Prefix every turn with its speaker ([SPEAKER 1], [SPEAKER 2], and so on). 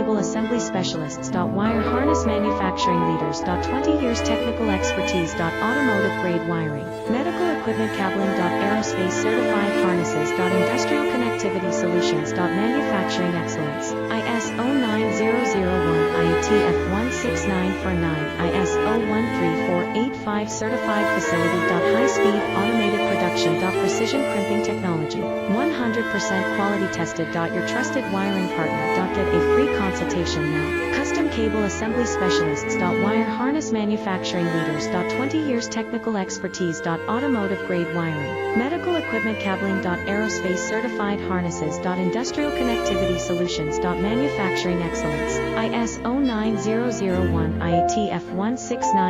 [SPEAKER 1] cable assembly specialists. Wire harness manufacturing leaders. 20 years technical expertise. Automotive grade wiring, medical equipment cabling. Aerospace certified harnesses. Industrial connectivity solutions. Manufacturing excellence. ISO 9001 IATF 16949 ISO 13485 certified facility. High speed automated production. Precision crimping technology, 100% quality tested. Your trusted wiring partner. Get a free consultation now. Custom cable assembly specialists. Wire harness manufacturing leaders. 20 years technical expertise. Automotive grade wiring, medical equipment cabling. Aerospace certified harnesses. Industrial connectivity solutions. Manufacturing excellence. ISO 9001 IATF 169